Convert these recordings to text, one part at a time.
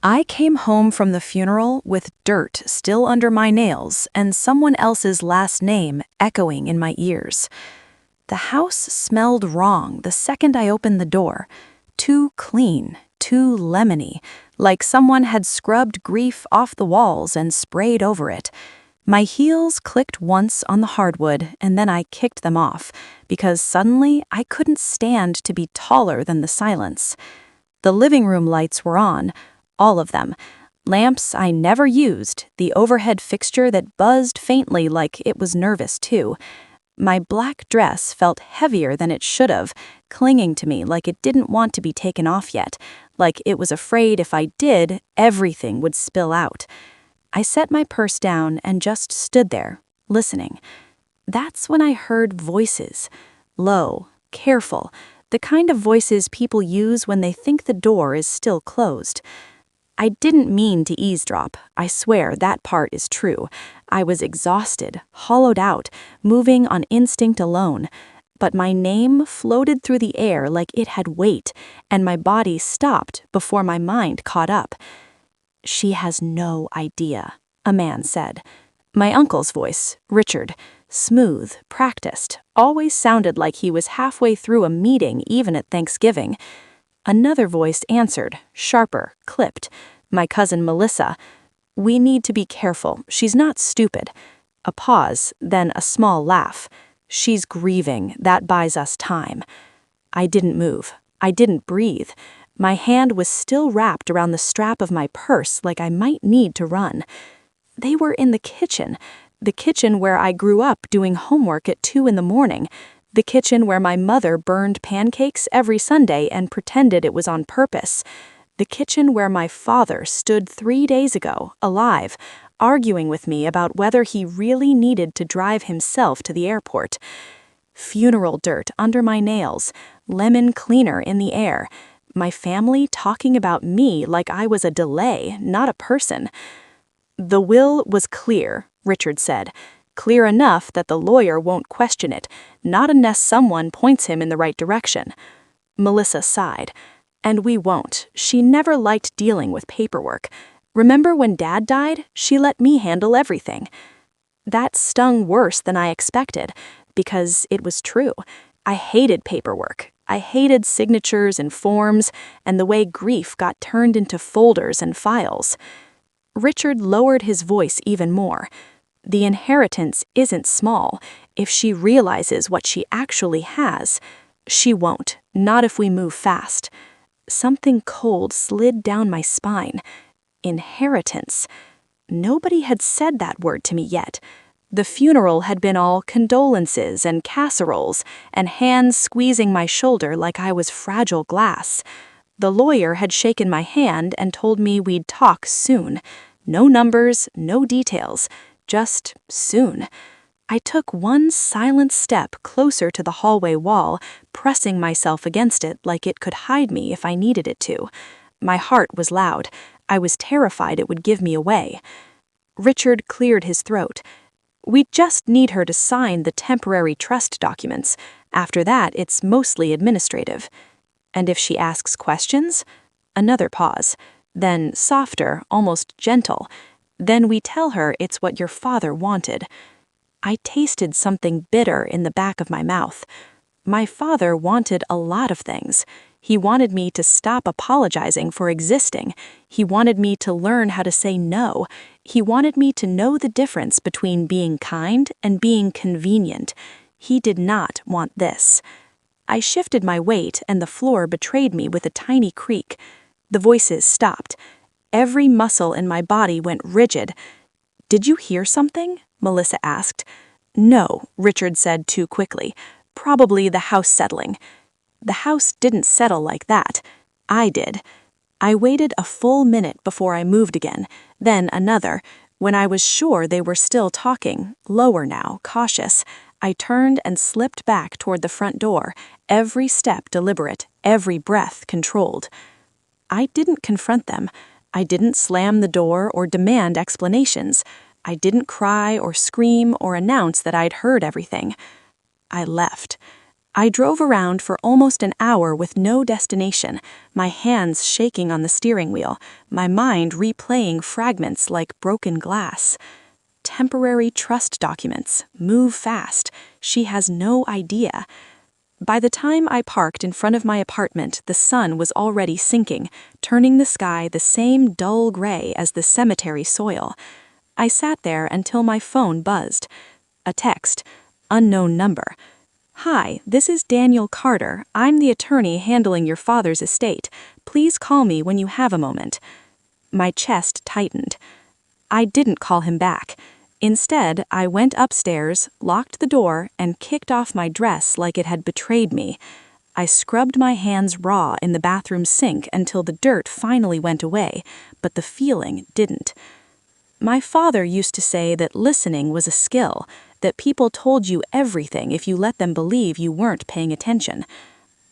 I came home from the funeral with dirt still under my nails and someone else's last name echoing in my ears. The house smelled wrong the second I opened the door. Too clean, too lemony, like someone had scrubbed grief off the walls and sprayed over it. My heels clicked once on the hardwood and then I kicked them off, because suddenly I couldn't stand to be taller than the silence. The living room lights were on, all of them. Lamps I never used, the overhead fixture that buzzed faintly like it was nervous too. My black dress felt heavier than it should have, clinging to me like it didn't want to be taken off yet, like it was afraid if I did, everything would spill out. I set my purse down and just stood there, listening. That's when I heard voices. Low, careful, the kind of voices people use when they think the door is still closed. I didn't mean to eavesdrop, I swear that part is true. I was exhausted, hollowed out, moving on instinct alone. But my name floated through the air like it had weight, and my body stopped before my mind caught up. "She has no idea," a man said. My uncle's voice, Richard, smooth, practiced, always sounded like he was halfway through a meeting even at Thanksgiving. Another voice answered, sharper, clipped. My cousin Melissa. "We need to be careful. She's not stupid." A pause, then a small laugh. "She's grieving. That buys us time." I didn't move. I didn't breathe. My hand was still wrapped around the strap of my purse like I might need to run. They were in the kitchen where I grew up doing homework at 2 in the morning. The kitchen where my mother burned pancakes every Sunday and pretended it was on purpose. The kitchen where my father stood 3 days ago, alive, arguing with me about whether he really needed to drive himself to the airport. Funeral dirt under my nails, lemon cleaner in the air. My family talking about me like I was a delay, not a person. "The will was clear," Richard said. "Clear enough that the lawyer won't question it, not unless someone points him in the right direction." Melissa sighed. "And we won't. She never liked dealing with paperwork. Remember when Dad died? She let me handle everything." That stung worse than I expected, because it was true. I hated paperwork. I hated signatures and forms, and the way grief got turned into folders and files. Richard lowered his voice even more. "The inheritance isn't small. If she realizes what she actually has, she won't, not if we move fast." Something cold slid down my spine. Inheritance. Nobody had said that word to me yet. The funeral had been all condolences and casseroles, and hands squeezing my shoulder like I was fragile glass. The lawyer had shaken my hand and told me we'd talk soon. No numbers, no details, just soon. I took one silent step closer to the hallway wall, pressing myself against it like it could hide me if I needed it to. My heart was loud. I was terrified it would give me away. Richard cleared his throat. "We just need her to sign the temporary trust documents. After that, it's mostly administrative." "And if she asks questions?" Another pause. Then softer, almost gentle. "Then we tell her it's what your father wanted." I tasted something bitter in the back of my mouth. My father wanted a lot of things. He wanted me to stop apologizing for existing. He wanted me to learn how to say no. He wanted me to know the difference between being kind and being convenient. He did not want this. I shifted my weight and the floor betrayed me with a tiny creak. The voices stopped. Every muscle in my body went rigid. "Did you hear something?" Melissa asked. "No," Richard said too quickly. "Probably the house settling." The house didn't settle like that. I did. I waited a full minute before I moved again, then another. When I was sure they were still talking, lower now, cautious, I turned and slipped back toward the front door, every step deliberate, every breath controlled. I didn't confront them. I didn't slam the door or demand explanations. I didn't cry or scream or announce that I'd heard everything. I left. I drove around for almost an hour with no destination, my hands shaking on the steering wheel, my mind replaying fragments like broken glass. Temporary trust documents. Move fast. She has no idea. By the time I parked in front of my apartment, the sun was already sinking, turning the sky the same dull gray as the cemetery soil. I sat there until my phone buzzed. A text. Unknown number. Hi, this is Daniel Carter. I'm the attorney handling your father's estate. Please call me when you have a moment. My chest tightened. I didn't call him back. Instead, I went upstairs, locked the door, and kicked off my dress like it had betrayed me. I scrubbed my hands raw in the bathroom sink until the dirt finally went away, but the feeling didn't. My father used to say that listening was a skill, that people told you everything if you let them believe you weren't paying attention.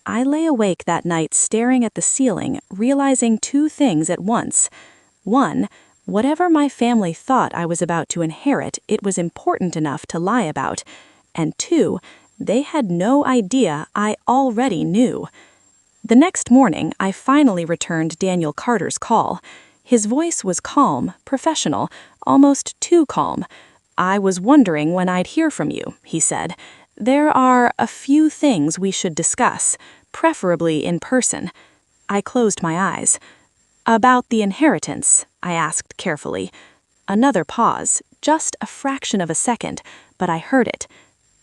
I lay awake that night staring at the ceiling, realizing two things at once. One, whatever my family thought I was about to inherit, it was important enough to lie about. And two, they had no idea I already knew. The next morning, I finally returned Daniel Carter's call. His voice was calm, professional, almost too calm. I was wondering when I'd hear from you, he said. There are a few things we should discuss, preferably in person. I closed my eyes. About the inheritance, I asked carefully. Another pause, just a fraction of a second, but I heard it.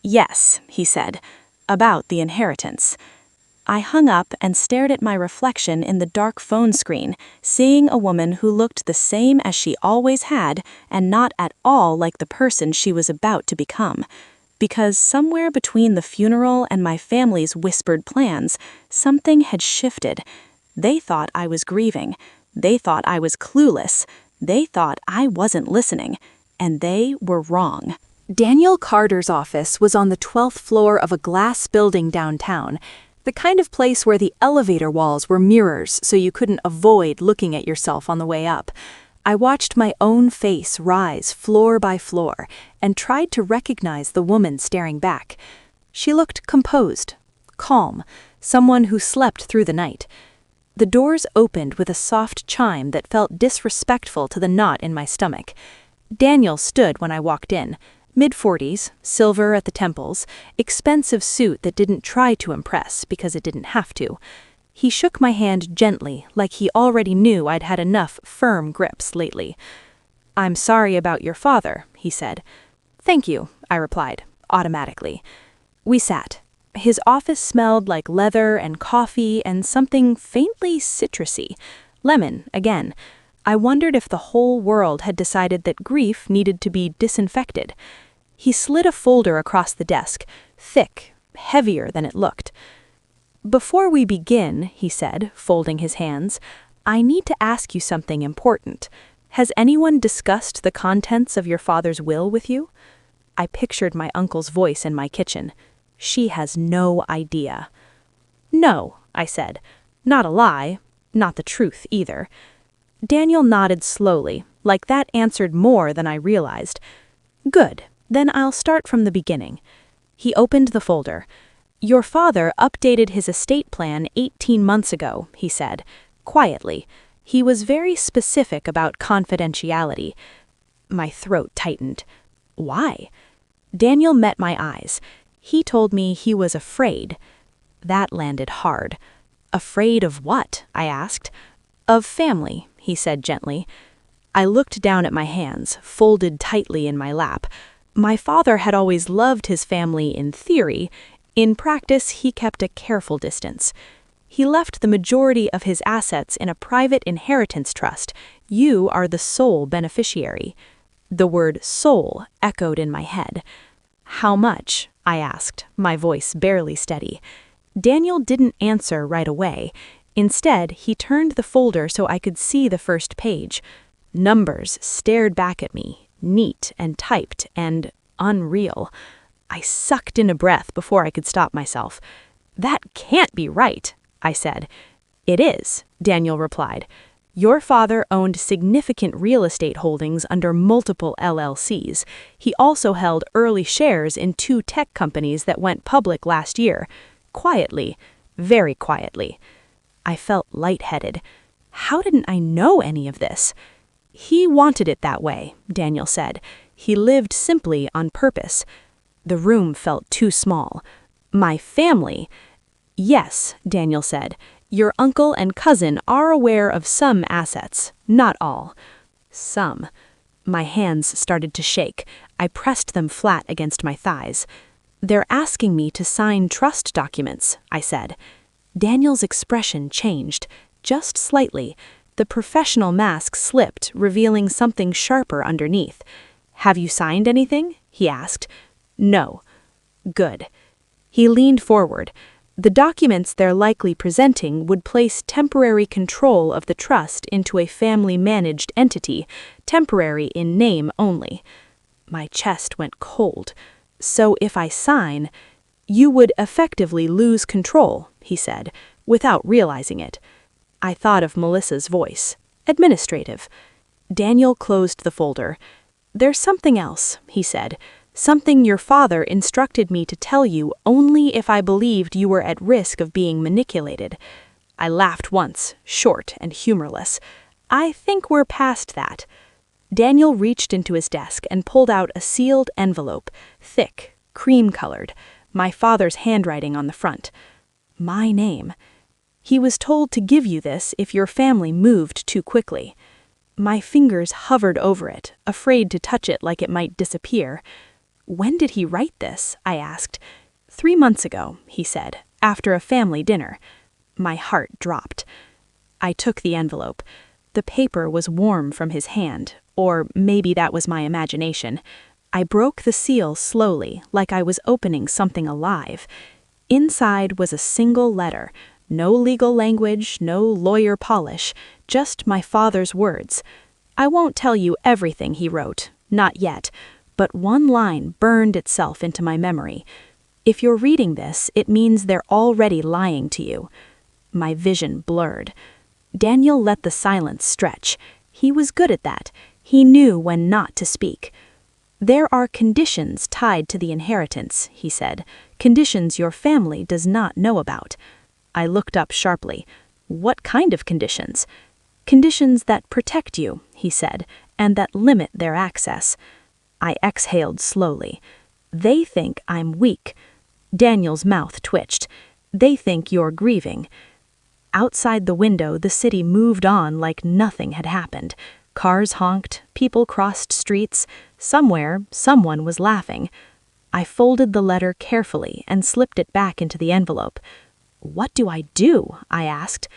Yes, he said, about the inheritance. I hung up and stared at my reflection in the dark phone screen, seeing a woman who looked the same as she always had and not at all like the person she was about to become. Because somewhere between the funeral and my family's whispered plans, something had shifted. They thought I was grieving. They thought I was clueless. They thought I wasn't listening. And they were wrong. Daniel Carter's office was on the 12th floor of a glass building downtown, the kind of place where the elevator walls were mirrors so you couldn't avoid looking at yourself on the way up. I watched my own face rise floor by floor and tried to recognize the woman staring back. She looked composed, calm, someone who slept through the night. The doors opened with a soft chime that felt disrespectful to the knot in my stomach. Daniel stood when I walked in. Mid-40s, silver at the temples, expensive suit that didn't try to impress because it didn't have to. He shook my hand gently, like he already knew I'd had enough firm grips lately. "I'm sorry about your father," he said. "Thank you," I replied, automatically. We sat. His office smelled like leather and coffee and something faintly citrusy. Lemon, again. I wondered if the whole world had decided that grief needed to be disinfected. He slid a folder across the desk, thick, heavier than it looked. "Before we begin," he said, folding his hands, "I need to ask you something important. Has anyone discussed the contents of your father's will with you?" I pictured my uncle's voice in my kitchen. "She has no idea." "No," I said. Not a lie, not the truth either. Daniel nodded slowly, like that answered more than I realized. "Good, then I'll start from the beginning." He opened the folder. "Your father updated his estate plan 18 months ago," he said, quietly. He was very specific about confidentiality. My throat tightened. Why? Daniel met my eyes. He told me he was afraid. That landed hard. "Afraid of what?" I asked. "Of family," he said gently. I looked down at my hands, folded tightly in my lap. My father had always loved his family in theory. In practice, he kept a careful distance. He left the majority of his assets in a private inheritance trust. You are the sole beneficiary. The word soul echoed in my head. "How much?" I asked, my voice barely steady. Daniel didn't answer right away. Instead, he turned the folder so I could see the first page. Numbers stared back at me, neat and typed and unreal. I sucked in a breath before I could stop myself. "That can't be right," I said. "It is," Daniel replied. "Your father owned significant real estate holdings under multiple LLCs. He also held early shares in 2 tech companies that went public last year. quietly, very quietly. I felt lightheaded. How didn't I know any of this? He wanted it that way, Daniel said. He lived simply on purpose. The room felt too small. My family. Yes, Daniel said. Your uncle and cousin are aware of some assets, not all. Some. My hands started to shake. I pressed them flat against my thighs. They're asking me to sign trust documents, I said. Daniel's expression changed, just slightly. The professional mask slipped, revealing something sharper underneath. Have you signed anything? He asked. No. Good. He leaned forward. The documents they're likely presenting would place temporary control of the trust into a family-managed entity, temporary in name only. My chest went cold. So if I sign, you would effectively lose control, he said, without realizing it. I thought of Melissa's voice. Administrative. Daniel closed the folder. There's something else, he said. Something your father instructed me to tell you only if I believed you were at risk of being manipulated. I laughed once, short and humorless. I think we're past that. Daniel reached into his desk and pulled out a sealed envelope, thick, cream-colored, my father's handwriting on the front. My name. He was told to give you this if your family moved too quickly. My fingers hovered over it, afraid to touch it like it might disappear. When did he write this? I asked. 3 months ago, he said, after a family dinner. My heart dropped. I took the envelope. The paper was warm from his hand, or maybe that was my imagination. I broke the seal slowly, like I was opening something alive. Inside was a single letter. No legal language, no lawyer polish, just my father's words. I won't tell you everything he wrote, not yet, but one line burned itself into my memory. If you're reading this, it means they're already lying to you. My vision blurred. Daniel let the silence stretch. He was good at that. He knew when not to speak. There are conditions tied to the inheritance, he said, conditions your family does not know about. I looked up sharply. What kind of conditions? Conditions that protect you, he said, and that limit their access. I exhaled slowly. They think I'm weak. Daniel's mouth twitched. They think you're grieving. Outside the window, the city moved on like nothing had happened. Cars honked, people crossed streets. Somewhere, someone was laughing. I folded the letter carefully and slipped it back into the envelope. What do I do? I asked.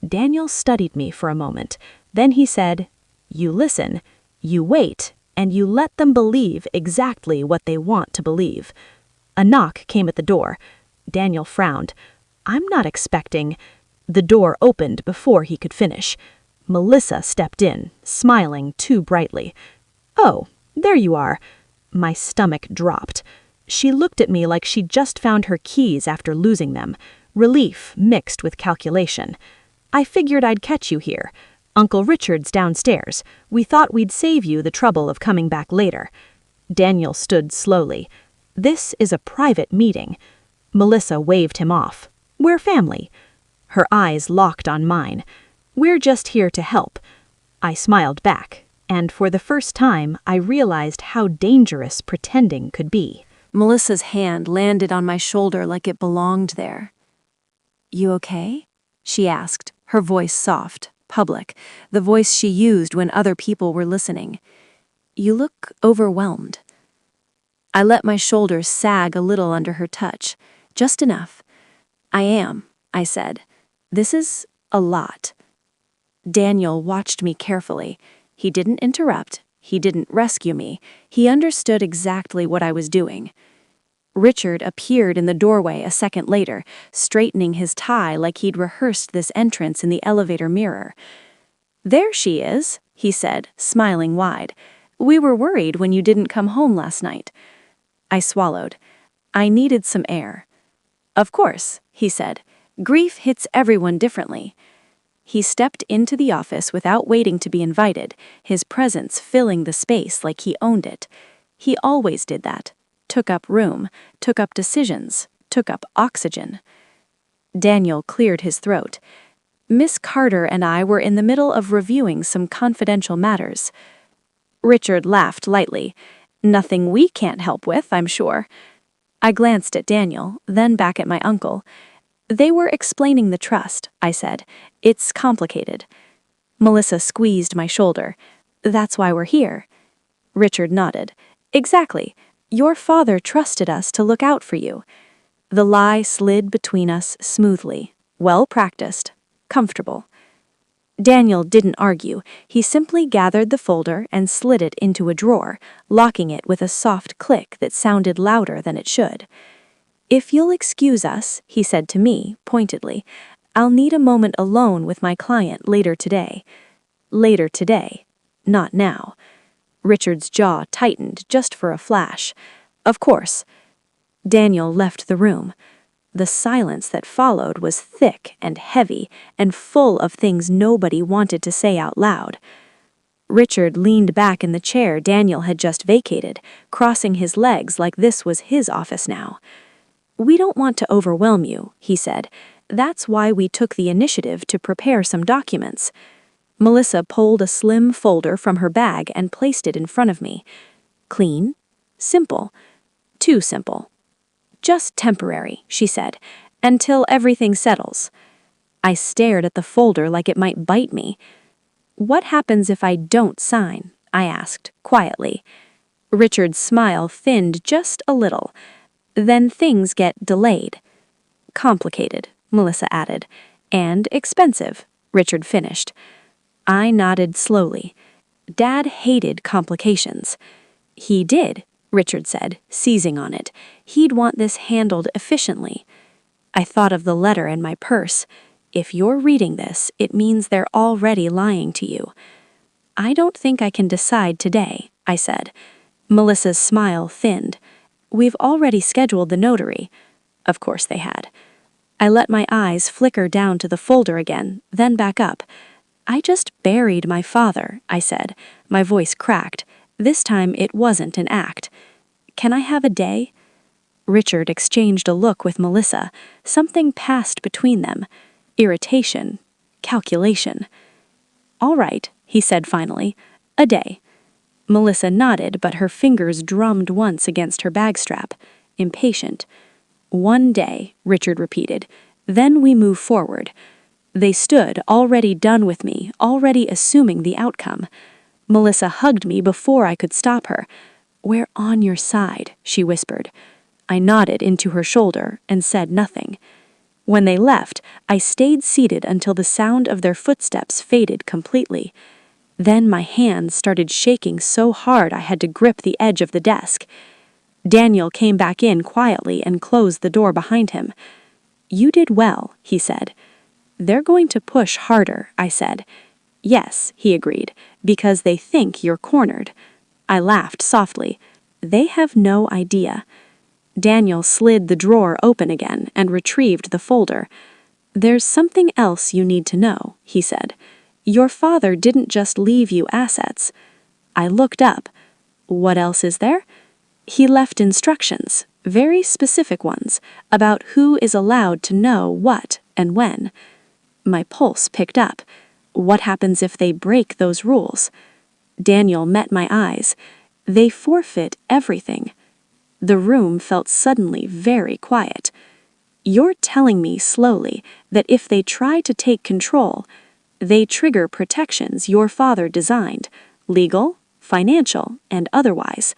Daniel studied me for a moment. Then he said, You listen, you wait, and you let them believe exactly what they want to believe. A knock came at the door. Daniel frowned. I'm not expecting. The door opened before he could finish. Melissa stepped in, smiling too brightly. Oh, there you are. My stomach dropped. She looked at me like she'd just found her keys after losing them, relief mixed with calculation. I figured I'd catch you here. Uncle Richard's downstairs. We thought we'd save you the trouble of coming back later. Daniel stood slowly. This is a private meeting. Melissa waved him off. We're family. Her eyes locked on mine. We're just here to help. I smiled back, and for the first time I realized how dangerous pretending could be. Melissa's hand landed on my shoulder like it belonged there. You okay? She asked, her voice soft, public, the voice she used when other people were listening. You look overwhelmed. I let my shoulders sag a little under her touch, just enough. I am, I said. This is a lot. Daniel watched me carefully. He didn't interrupt. He didn't rescue me. He understood exactly what I was doing. Richard appeared in the doorway a second later, straightening his tie like he'd rehearsed this entrance in the elevator mirror. There she is, he said, smiling wide. We were worried when you didn't come home last night. I swallowed. I needed some air. Of course, he said. Grief hits everyone differently. He stepped into the office without waiting to be invited, his presence filling the space like he owned it. He always did that. Took up room, took up decisions, took up oxygen. Daniel cleared his throat. Miss Carter and I were in the middle of reviewing some confidential matters. Richard laughed lightly. Nothing we can't help with, I'm sure. I glanced at Daniel, then back at my uncle. They were explaining the trust, I said. It's complicated. Melissa squeezed my shoulder. That's why we're here. Richard nodded. Exactly. Your father trusted us to look out for you. The lie slid between us smoothly, well practiced, comfortable. Daniel didn't argue. He simply gathered the folder and slid it into a drawer, locking it with a soft click that sounded louder than it should. If you'll excuse us, he said to me, pointedly, I'll need a moment alone with my client later today. Later today, not now. Richard's jaw tightened just for a flash. Of course. Daniel left the room. The silence that followed was thick and heavy and full of things nobody wanted to say out loud. Richard leaned back in the chair Daniel had just vacated, crossing his legs like this was his office now. We don't want to overwhelm you, he said. That's why we took the initiative to prepare some documents. Melissa pulled a slim folder from her bag and placed it in front of me. Clean, simple, too simple. Just temporary, she said, until everything settles. I stared at the folder like it might bite me. What happens if I don't sign? I asked, quietly. Richard's smile thinned just a little. Then things get delayed. Complicated, Melissa added. And expensive, Richard finished. I nodded slowly. Dad hated complications. He did, Richard said, seizing on it. He'd want this handled efficiently. I thought of the letter in my purse. If you're reading this, it means they're already lying to you. I don't think I can decide today, I said. Melissa's smile thinned. We've already scheduled the notary. Of course they had. I let my eyes flicker down to the folder again, then back up. I just buried my father, I said. My voice cracked. This time it wasn't an act. Can I have a day? Richard exchanged a look with Melissa. Something passed between them. Irritation. Calculation. All right, he said finally. A day. Melissa nodded, but her fingers drummed once against her bag strap. Impatient. 1 day, Richard repeated. Then we move forward. They stood, already done with me, already assuming the outcome. Melissa hugged me before I could stop her. We're on your side, she whispered. I nodded into her shoulder and said nothing. When they left, I stayed seated until the sound of their footsteps faded completely. Then my hands started shaking so hard I had to grip the edge of the desk. Daniel came back in quietly and closed the door behind him. You did well, he said. They're going to push harder, I said. Yes, he agreed, because they think you're cornered. I laughed softly. They have no idea. Daniel slid the drawer open again and retrieved the folder. There's something else you need to know, he said. Your father didn't just leave you assets. I looked up. What else is there? He left instructions, very specific ones, about who is allowed to know what and when. My pulse picked up. What happens if they break those rules? Daniel met my eyes. They forfeit everything. The room felt suddenly very quiet. You're telling me slowly that if they try to take control, they trigger protections your father designed, legal, financial, and otherwise.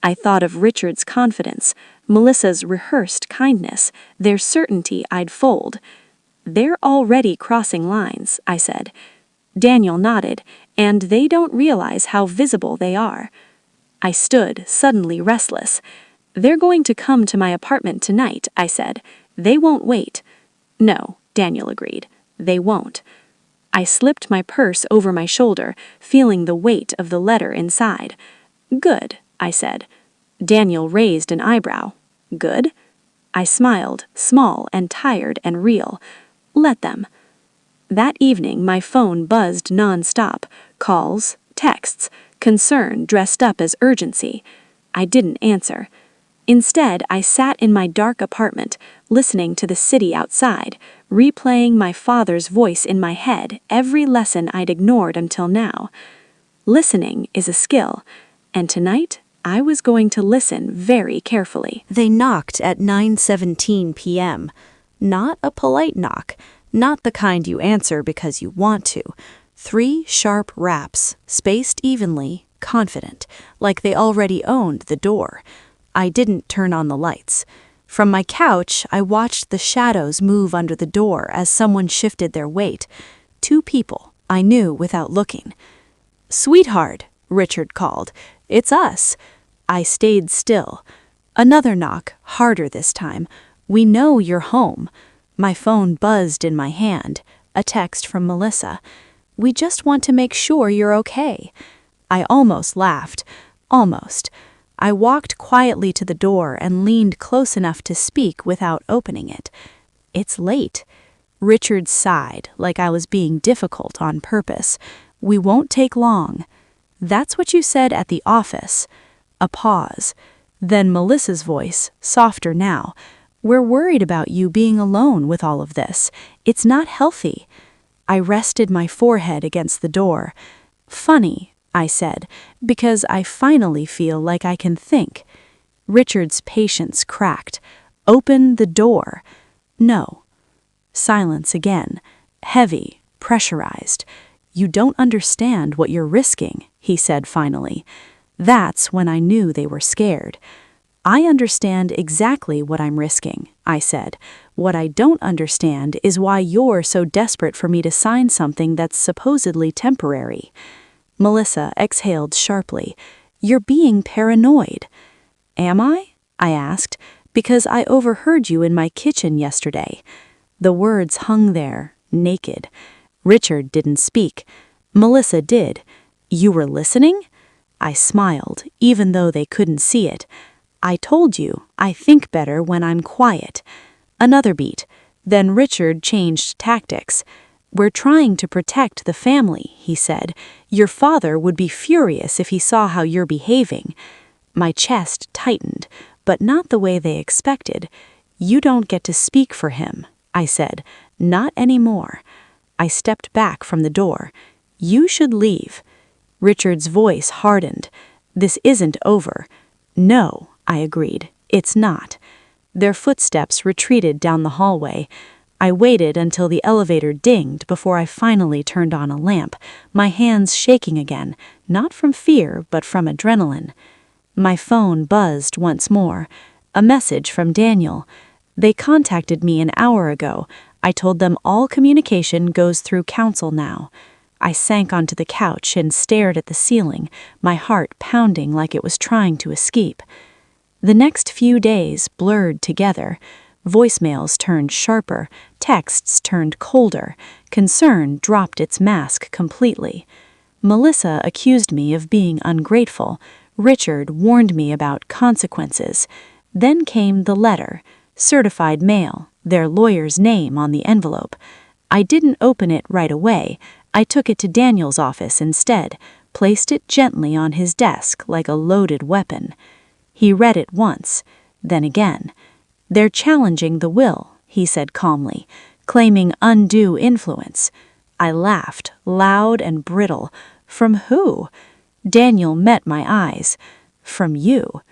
I thought of Richard's confidence, Melissa's rehearsed kindness, their certainty I'd fold. They're already crossing lines, I said. Daniel nodded, and they don't realize how visible they are. I stood, suddenly restless. They're going to come to my apartment tonight, I said. They won't wait. No, Daniel agreed. They won't. I slipped my purse over my shoulder, feeling the weight of the letter inside. Good, I said. Daniel raised an eyebrow. Good? I smiled, small and tired and real. Let them. That evening, my phone buzzed non-stop. Calls, texts, concern dressed up as urgency. I didn't answer. Instead, I sat in my dark apartment, listening to the city outside, replaying my father's voice in my head, every lesson I'd ignored until now. Listening is a skill, and tonight I was going to listen very carefully. They knocked at 9:17 p.m. Not a polite knock, not the kind you answer because you want to. 3 sharp raps, spaced evenly, confident, like they already owned the door. I didn't turn on the lights. From my couch, I watched the shadows move under the door as someone shifted their weight. 2 people, I knew without looking. "Sweetheart," Richard called. "It's us." I stayed still. Another knock, harder this time. "We know you're home." My phone buzzed in my hand. A text from Melissa. "We just want to make sure you're okay." I almost laughed. Almost. I walked quietly to the door and leaned close enough to speak without opening it. "It's late." Richard sighed, like I was being difficult on purpose. "We won't take long." "That's what you said at the office." A pause. Then Melissa's voice, softer now. "We're worried about you being alone with all of this. It's not healthy." I rested my forehead against the door. "Funny," I said, "because I finally feel like I can think." Richard's patience cracked. "Open the door." "No." Silence again. Heavy, pressurized. "You don't understand what you're risking," he said finally. That's when I knew they were scared. "I understand exactly what I'm risking," I said. "What I don't understand is why you're so desperate for me to sign something that's supposedly temporary." Melissa exhaled sharply. "You're being paranoid." "Am I?" I asked, "because I overheard you in my kitchen yesterday." The words hung there, naked. Richard didn't speak. Melissa did. "You were listening?" I smiled, even though they couldn't see it. "I told you, I think better when I'm quiet." Another beat. Then Richard changed tactics. "We're trying to protect the family," he said. "Your father would be furious if he saw how you're behaving." My chest tightened, but not the way they expected. "You don't get to speak for him," I said. "Not anymore." I stepped back from the door. "You should leave." Richard's voice hardened. "This isn't over." "No," I agreed. "It's not." Their footsteps retreated down the hallway. I waited until the elevator dinged before I finally turned on a lamp, my hands shaking again, not from fear but from adrenaline. My phone buzzed once more. A message from Daniel. "They contacted me an hour ago. I told them all communication goes through council now." I sank onto the couch and stared at the ceiling, my heart pounding like it was trying to escape. The next few days blurred together. Voicemails turned sharper, texts turned colder, concern dropped its mask completely. Melissa accused me of being ungrateful. Richard warned me about consequences. Then came the letter, certified mail, their lawyer's name on the envelope. I didn't open it right away. I took it to Daniel's office instead, placed it gently on his desk like a loaded weapon. He read it once, then again. "They're challenging the will," he said calmly, "claiming undue influence." I laughed, loud and brittle. "From who?" Daniel met my eyes. "From you."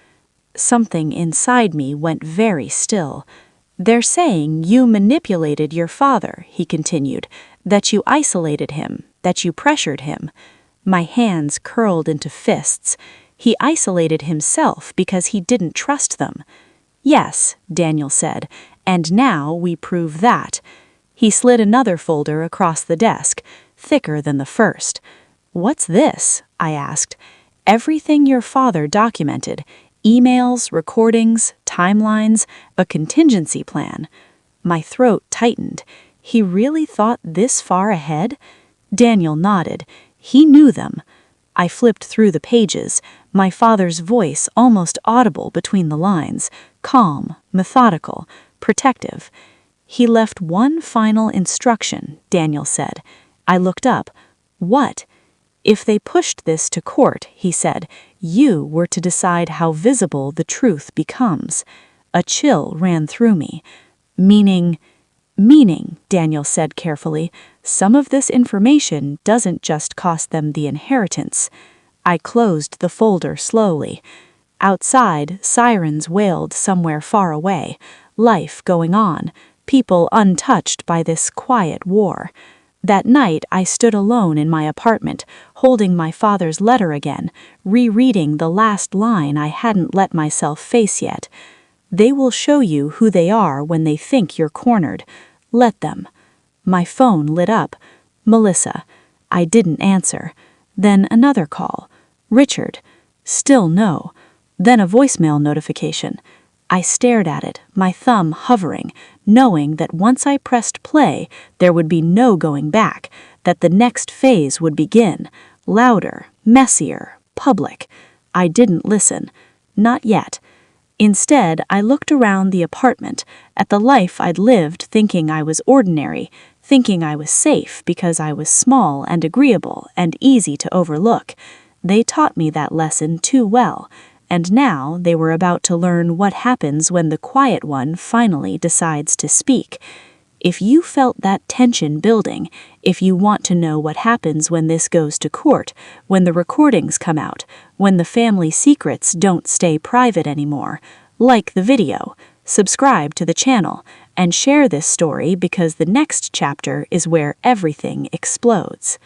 Something inside me went very still. "They're saying you manipulated your father," he continued, "that you isolated him, that you pressured him." My hands curled into fists. "He isolated himself because he didn't trust them." "Yes," Daniel said, "and now we prove that." He slid another folder across the desk, thicker than the first. "What's this?" I asked. "Everything your father documented. Emails, recordings, timelines, a contingency plan." My throat tightened. He really thought this far ahead? Daniel nodded. He knew them. I flipped through the pages, my father's voice almost audible between the lines, calm, methodical, protective. "He left one final instruction," Daniel said. I looked up. "What?" If they pushed this to court, he said, you were to decide how visible the truth becomes. A chill ran through me. Meaning, Daniel said carefully, some of this information doesn't just cost them the inheritance. I closed the folder slowly. Outside, sirens wailed somewhere far away, life going on, people untouched by this quiet war. That night I stood alone in my apartment, holding my father's letter again, rereading the last line I hadn't let myself face yet. They will show you who they are when they think you're cornered. Let them. My phone lit up. Melissa. I didn't answer. Then another call. Richard. Still no. Then a voicemail notification. I stared at it, my thumb hovering, knowing that once I pressed play, there would be no going back, that the next phase would begin, louder, messier, public. I didn't listen. Not yet. Instead, I looked around the apartment, at the life I'd lived thinking I was ordinary, thinking I was safe because I was small and agreeable and easy to overlook. They taught me that lesson too well. And now they were about to learn what happens when the quiet one finally decides to speak. If you felt that tension building, if you want to know what happens when this goes to court, when the recordings come out, when the family secrets don't stay private anymore, like the video, subscribe to the channel, and share this story because the next chapter is where everything explodes.